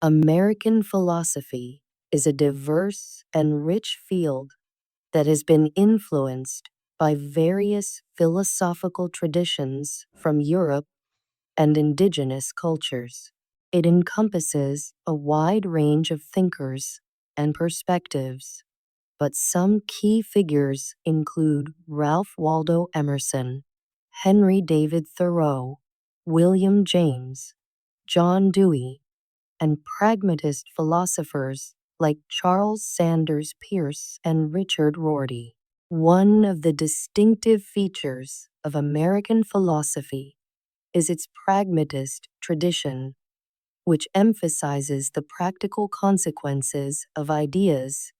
American philosophy is a diverse and rich field that has been influenced by various philosophical traditions from Europe and indigenous cultures. It encompasses a wide range of thinkers and perspectives, but some key figures include Ralph Waldo Emerson, Henry David Thoreau, William James, John Dewey, and pragmatist philosophers like Charles Sanders Peirce and Richard Rorty. One of the distinctive features of American philosophy is its pragmatist tradition, which emphasizes the practical consequences of ideas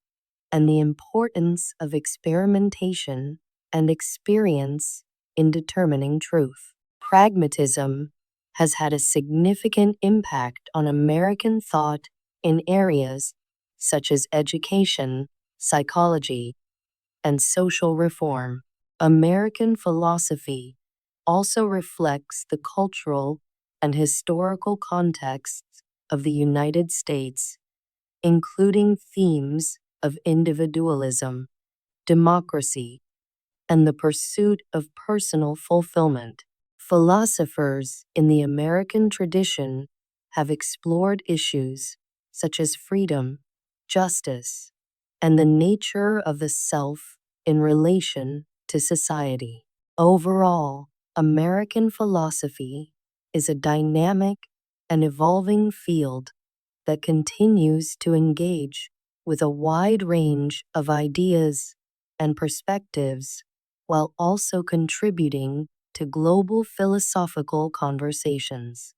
and the importance of experimentation and experience in determining truth. Pragmatism has had a significant impact on American thought in areas such as education, psychology, and social reform. American philosophy also reflects the cultural and historical contexts of the United States, including themes of individualism, democracy, and the pursuit of personal fulfillment. Philosophers in the American tradition have explored issues such as freedom, justice, and the nature of the self in relation to society. Overall, American philosophy is a dynamic and evolving field that continues to engage with a wide range of ideas and perspectives while also contributing to global philosophical conversations.